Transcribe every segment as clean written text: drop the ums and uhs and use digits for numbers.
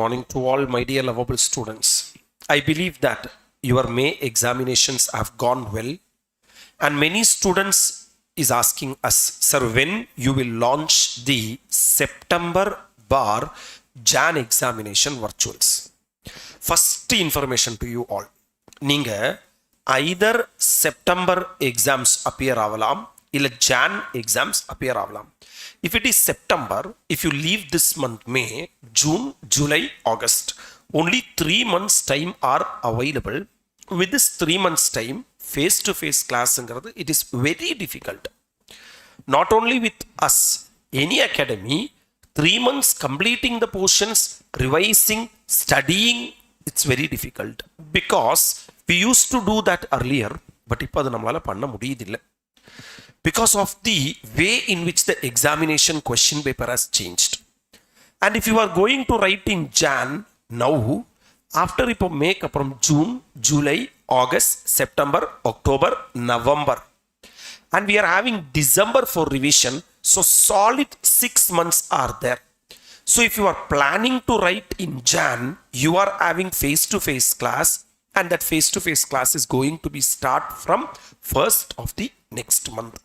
Morning to all my dear lovable students. I believe that your May examinations have gone well, and many students is asking us, sir, when you will launch the September bar Jan examination virtuals. First information to you all. நீங்க either September exams appear ஆகலாம் இல்ல Jan exams appear ஆகலாம். If it is September, if you leave this month May, June, July, August, only 3 months time are available. With this 3 months time, face-to-face class, it is very difficult. Not only with us, any academy, 3 months completing the portions, revising, studying, it's very difficult. Because we used to do that earlier, but இப்போ அது நம்மளால பண்ண முடியதில்லை. Because of the way in which the examination question paper has changed. And if you are going to write in Jan now, after ipo make from June, July, August, September, October, November, and we are having December for revision, so solid 6 months are there. So if you are planning to write in Jan, you are having face-to-face class, and that face-to-face class is going to be start from 1st of the next month.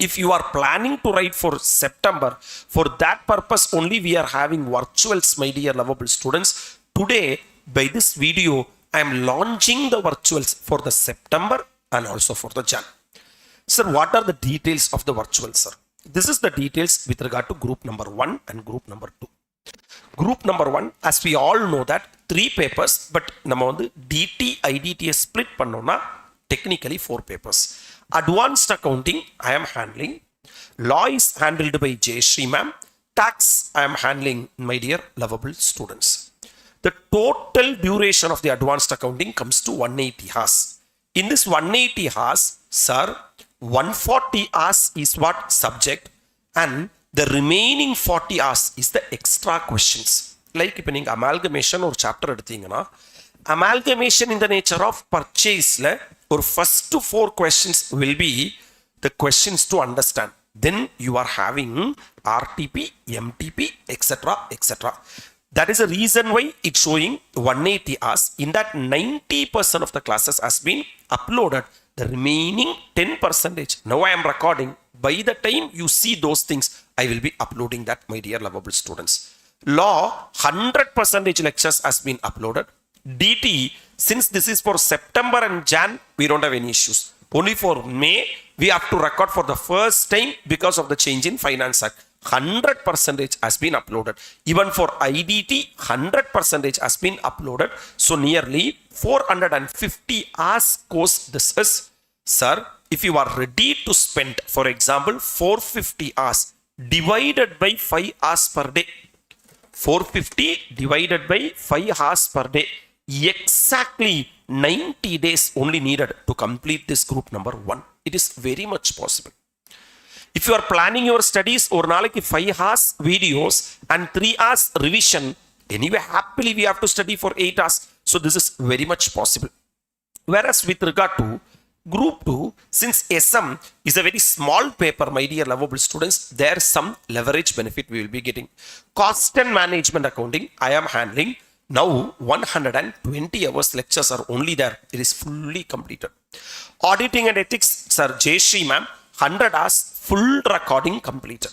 If you are planning to write for September, for that purpose only we are having virtuals, my dear lovable students. Today, by this video, I am launching the virtuals for the September and also for the Jan. Sir, what are the details of the virtual, sir? This is the details with regard to group number 1 and group number 2. Group number 1, as we all know that 3 papers, but நம்ம வந்து DT, IDT split பண்ணோம்னா technically 4 papers. Advanced accounting I am handling. Law is handled by Jeyasree ma'am. Tax I am handling, my dear lovable students. The total duration of the advanced accounting comes to 180 hours. In this 180 hours, sir, 140 hours is what subject, and the remaining 40 hours is the extra questions. Like if you amalgamation or chapter எடுத்தீங்கன்னா amalgamation in the nature of purchase or first 4 questions will be the questions to understand. Then you are having RTP, MTP, etc. etc. That is the reason why it's showing 180 hours. In that 90% of the classes has been uploaded. The remaining 10%, now I am recording. By the time you see those things, I will be uploading that, my dear lovable students. Law, 100% lectures has been uploaded. DT, since this is for September and Jan, we don't have any issues. Only for May, we have to record for the first time because of the change in Finance Act. 100% has been uploaded. Even for IDT, 100% has been uploaded. So nearly 450 hours course this is. Sir, if you are ready to spend, for example, 450 hours divided by 5 hours per day. 450 divided by 5 hours per day. Exactly 90 days only needed to complete this group number 1. It is very much possible. If you are planning your studies or nalaki 5 hours videos and 3 hours revision, anyway happily we have to study for 8 hours. So this is very much possible. Whereas with regard to group 2, since SM is a very small paper, my dear lovable students, there's some leverage benefit we will be getting. Cost and management accounting I am handling. Now 120 hours lectures are only there. It is fully completed. Auditing and ethics, sir, Jeyasree ma'am, 100 hours full recording completed.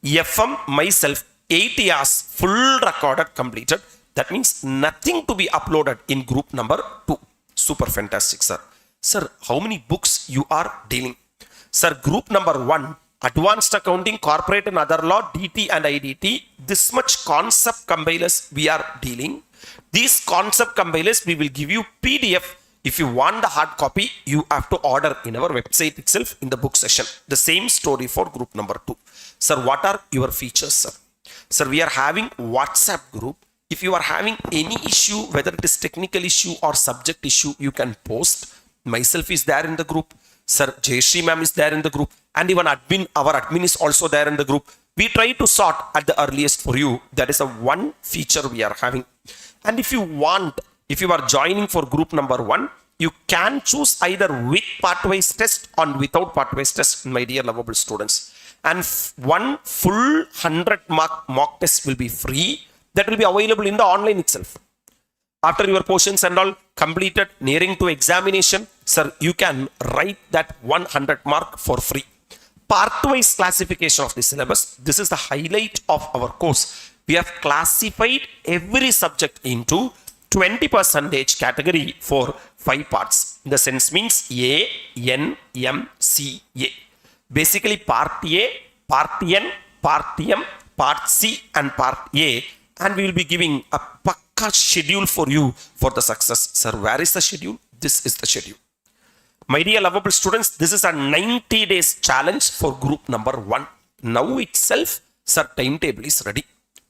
FM myself 80 hours full recorded completed. That means nothing to be uploaded in group number 2. Super fantastic, sir. Sir, how many books you are dealing? Sir, group number 1, advanced accounting, corporate and other law, DT and IDT, this much concept compilers we are dealing. These concept compilers we will give you PDF. If you want the hard copy, you have to order in our website itself in the book session. The same story for group number 2. Sir, what are your features, sir? Sir, we are having WhatsApp group. If you are having any issue, whether it is technical issue or subject issue, you can post. Myself is there in the group. Sir, Jeyasree ma'am is there in the group. And even our admin is also there in the group. We try to sort at the earliest for you. That is a one feature we are having. And if you want, if you are joining for group number 1, you can choose either with part-wise test or without part-wise test, my dear lovable students. And one full 100 mark mock test will be free. That will be available in the online itself. After your portions and all completed, nearing to examination, sir, you can write that 100 mark for free. Part-wise classification of the syllabus. This is the highlight of our course. We have classified every subject into 20% category for 5 parts. The sense means A, N, M, C, A. Basically part A, part N, part M, part C and part A. And we will be giving a pakka schedule for you for the success. Sir, where is the schedule? This is the schedule. My dear lovable students, this is a 90 days challenge for group number 1. Now itself, sir, timetable is ready.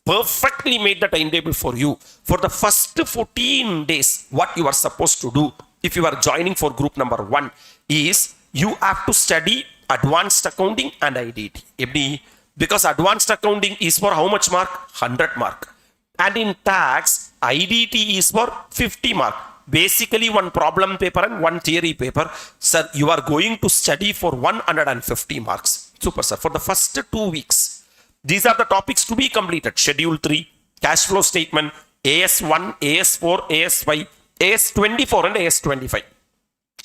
Perfectly made the timetable for you. For the first 14 days, what you are supposed to do if you are joining for group number 1 is you have to study advanced accounting and IDT. Because advanced accounting is for how much mark? 100 mark. And in tax, IDT is for 50 mark. Basically, one problem paper and one theory paper. Sir, you are going to study for 150 marks. Super, sir. For the first 2 weeks, these are the topics to be completed. Schedule 3, cash flow statement, AS1, AS4, AS5, AS24 and AS25.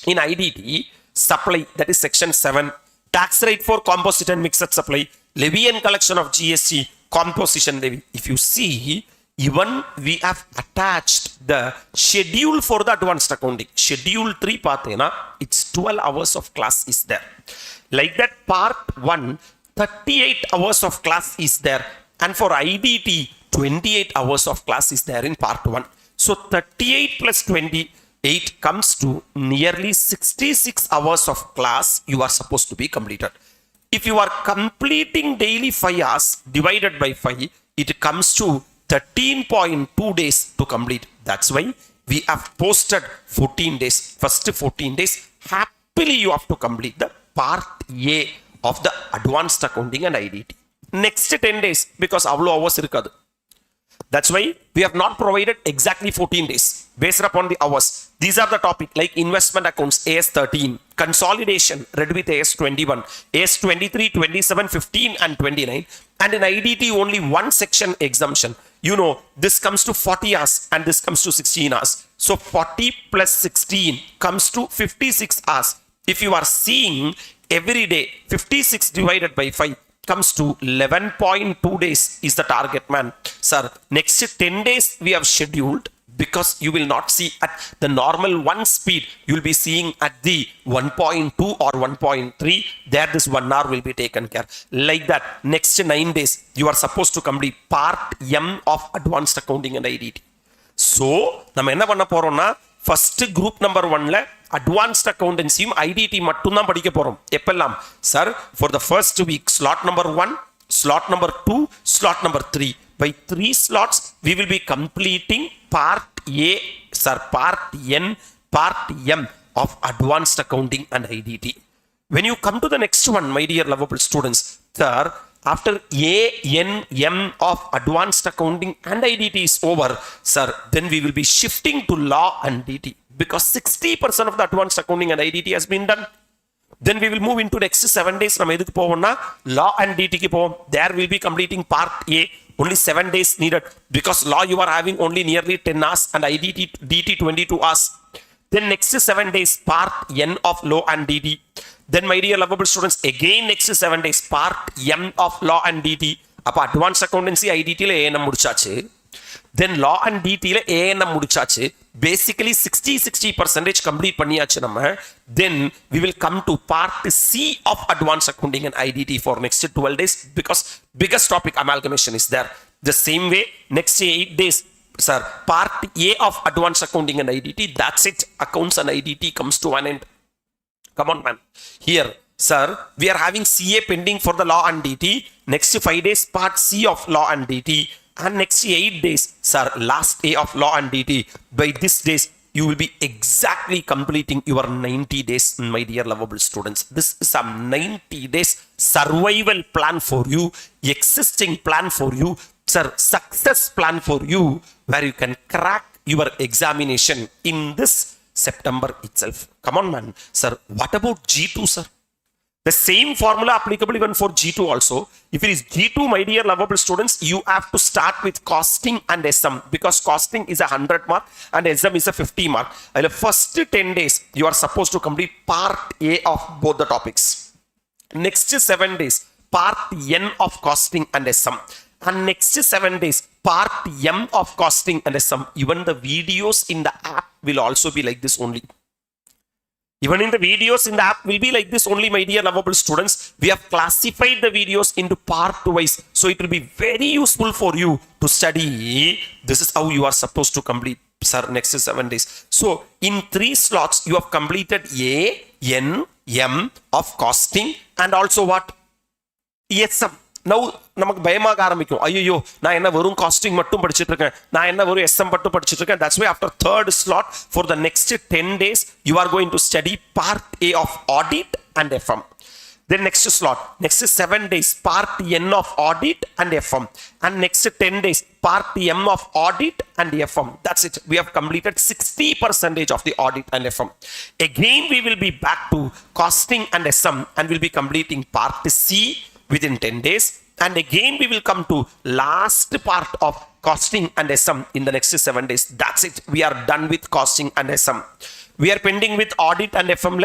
In IDT, supply, that is section 7, tax rate for composite and mixed supply, levy and collection of GST, composition levy. If you see, even we have attached the schedule for the advanced accounting. Schedule 3 pathena, it's 12 hours of class is there. Like that, part 1, 38 hours of class is there. And for IDT, 28 hours of class is there in part 1. So 38 plus 28 comes to nearly 66 hours of class you are supposed to be completed. If you are completing daily 5 hours divided by 5, it comes to 13.2 days to complete. That's why we have posted 14 days. First 14 days, happily you have to complete the part A of the advanced accounting and IDT. Next 10 days, because avlo hours irukadu. That's why we have not provided exactly 14 days based upon the hours. These are the topic like investment accounts AS13, consolidation read with AS21, AS23, 27, 15 and 29. And in IDT only one section exemption. You know, this comes to 40 hours and this comes to 16 hours. So 40 plus 16 comes to 56 hours. If you are seeing every day, 56 divided by 5 comes to 11.2 days is the target, man. Sir, next 10 days we have scheduled because you will not see at the normal 1 speed. You will be seeing at the 1.2 or 1.3. There this 1 hour will be taken care. Like that, next 9 days, you are supposed to complete part M of advanced accounting and IDT. So, நம்ம என்ன பண்ண போறோம்னா first group number 1ல advanced accountancy IDT மட்டும் தான் படிக்க போறோம். எப்பெல்லாம் sir, for the first week slot number 1, slot number 2, slot number 3. By 3 slots we will be completing part A, sir, part N, part M of advanced accounting and IDT. When you come to the next one, my dear lovable students, sir, after A, N, M of advanced accounting and IDT is over, sir, then we will be shifting to law and DT because 60% of the advanced accounting and IDT has been done. Then we will move into next 7 days. Law and DT ki povum. There we will be completing part A. Only 7 days needed because law you are having only nearly 10 hours and IDT DT 22 hours. Then next 7 days part N of law and DT. Then my dear lovable students, again next 7 days part M of law and DT. Appa advanced accountancy IDT la ANM mudichachu. Then law and DT la ANM mudichachu. Basically 60% complete பண்ணியாச்சு நம்ம. Then we will come to part C of advanced accounting and IDT for next 12 days because biggest topic amalgamation is there. The same way next 8 days, sir, part A of advanced accounting and IDT, that's it. Accounts and IDT comes to an end. Come on, man. Here, sir, we are having CA pending for the law and DT. Next 5 days, part C of law and DT. And next 8 days, sir, last A of law and DT. By this days, you will be exactly completing your 90 days, my dear lovable students. This is a 90 days survival plan for you, existing plan for you, sir, success plan for you, where you can crack your examination in this September itself. Come on, man. Sir, what about G2, sir? The same formula applicable even for G2 also. If it is G2, my dear lovable students, you have to start with costing and SM, because costing is a 100 mark and SM is a 50 mark. And the first 10 days, you are supposed to complete part A of both the topics. Next 7 days, part N of costing and SM. And next 7 days, part M of costing and SM. Even the videos in the app will also be like this only. Even in the videos in the app will be like this only, my dear lovable students. We have classified the videos into part wise. So it will be very useful for you to study. This is how you are supposed to complete, sir, next 7 days. So in 3 slots, you have completed A, N, M of costing and also what? SM. Now, நமக்கு பயமாக ஆரம்பிக்கும். ஐயோ, நான் என்ன வெறும் costing மட்டும் படிச்சிட்டு இருக்கேன். நான் என்ன வெறும் SM மட்டும் படிச்சிட்டு இருக்கேன். That's why after third slot for the next 10 days you are going to study part A of audit and FM. Then next slot, next 7 days part N of audit and FM, and next 10 days part M of audit and FM. That's it. We have completed 60% of the audit and FM. Again we will be back to costing and SM and we'll be completing part C within 10 days, and again we will come to last part of costing and SM in the next 7 days. That's it. We are done with costing and SM. We are pending with audit and FM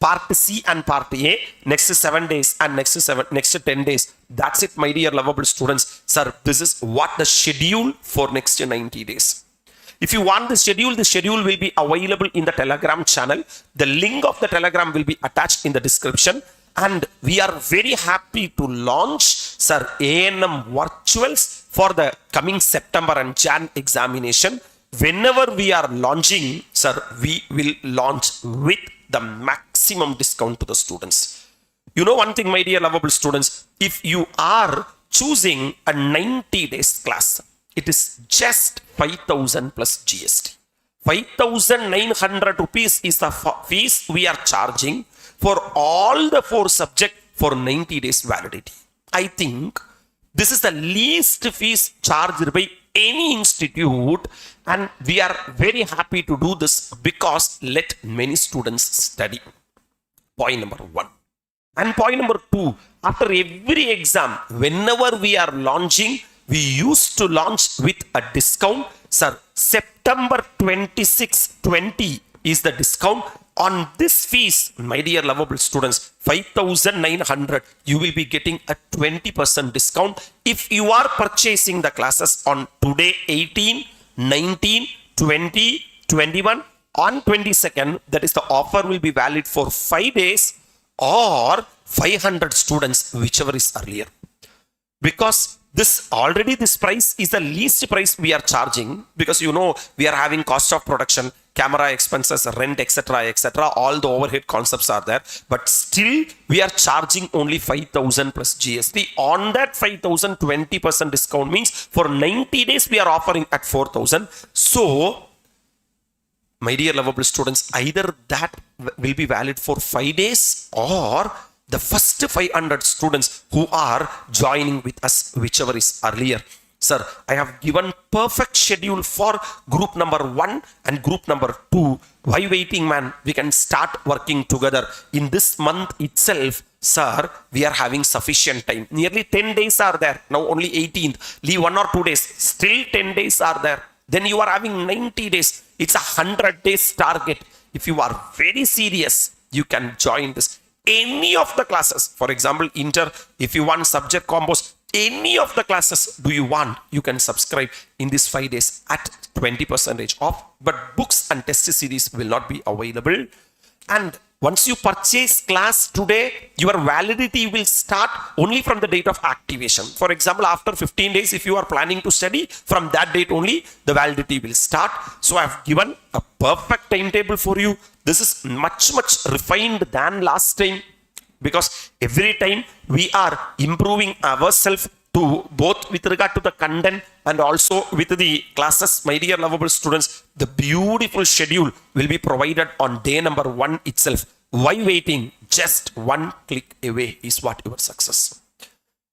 part C and part A next 7 days and next 10 days. That's it, my dear lovable students. Sir, this is what the schedule for next 90 days. If you want the schedule will be available in the Telegram channel. The link of the Telegram will be attached in the description. And we are very happy to launch, sir, ANM Virtuals for the coming September and Jan examination. Whenever we are launching, sir, we will launch with the maximum discount to the students. You know one thing, my dear lovable students, if you are choosing a 90 days class, it is just 5,000 plus GST. 5,900 rupees is the fees we are charging for all the 4 subjects for 90 days validity. I think this is the least fees charged by any institute, and we are very happy to do this because let many students study. Point number 1. And point number 2, after every exam, whenever we are launching, we used to launch with a discount. Sir, September 26, 20 is the discount. On this fees, my dear lovable students, 5,900, you will be getting a 20% discount if you are purchasing the classes on today 18, 19, 20, 21, on 22nd. That is, the offer will be valid for 5 days or 500 students, whichever is earlier. Because this price is the least price we are charging, because you know we are having cost of production, camera expenses, rent, etc. All the overhead concepts are there, but still we are charging only 5,000 plus GST. On that 5,000, 20% discount means for 90 days we are offering at 4,000. So, my dear lovable students, either that will be valid for 5 days or the first 500 students who are joining with us, whichever is earlier. Sir, I have given perfect schedule for group number 1 and group number 2. Why waiting, man? We can start working together. In this month itself, sir, we are having sufficient time. Nearly 10 days are there. Now only 18th. Leave 1 or 2 days. Still 10 days are there. Then you are having 90 days. It's a 100 days target. If you are very serious, you can join this. Any of the classes, for example, Inter, if you want subject combos, any of the classes do you want, you can subscribe in these 5 days at 20% off. But books and test series will not be available. And once you purchase class today, your validity will start only from the date of activation. For example, after 15 days, if you are planning to study, from that date only, the validity will start. So I have given a perfect timetable for you. This is much refined than last time, because every time we are improving ourselves to both with regard to the content and also with the classes. My dear lovable students, the beautiful schedule will be provided on day number 1 itself. Why waiting? Just 1 click away is what your success.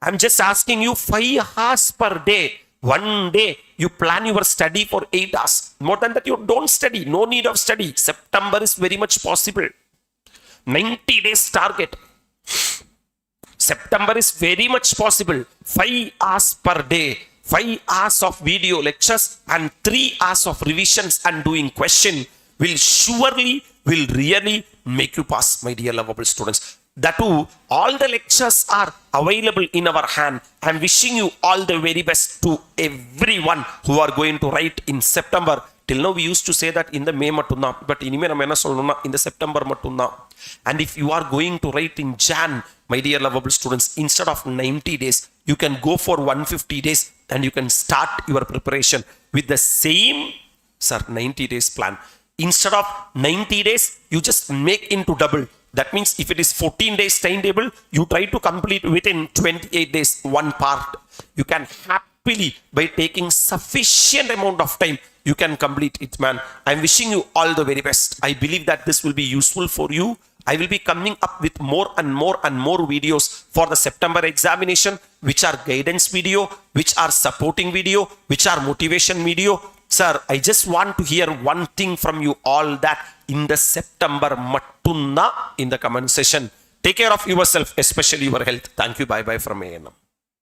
I'm just asking you 5 hours per day. 1 day you plan your study for 8 hours. More than that you don't study. No need of study. September is very much possible. 90 days target. September is very much possible. 5 hours per day, 5 hours of video lectures and 3 hours of revisions and doing question will really make you pass, my dear lovable students. That too, all the lectures are available in our hand. I am wishing you all the very best to everyone who are going to write in September. Till now we used to say that in the May mattumna, but inime nama enna solrona in the September mattumna. And if you are going to write in Jan, my dear lovable students, instead of 90 days, you can go for 150 days and you can start your preparation with the same 90 days plan. Instead of 90 days, you just make into double. That means if it is 14 days timetable, you try to complete within 28 days one part. You can happily, by taking sufficient amount of time, you can complete it, man. I'm wishing you all the very best. I believe that this will be useful for you. I will be coming up with more and more videos for the September examination, which are guidance video, which are supporting video, which are motivation video. Sir, I just want to hear one thing from you all, that in the September mattunna in the comment section. Take care of yourself, especially your health. Thank you. Bye-bye from ANM.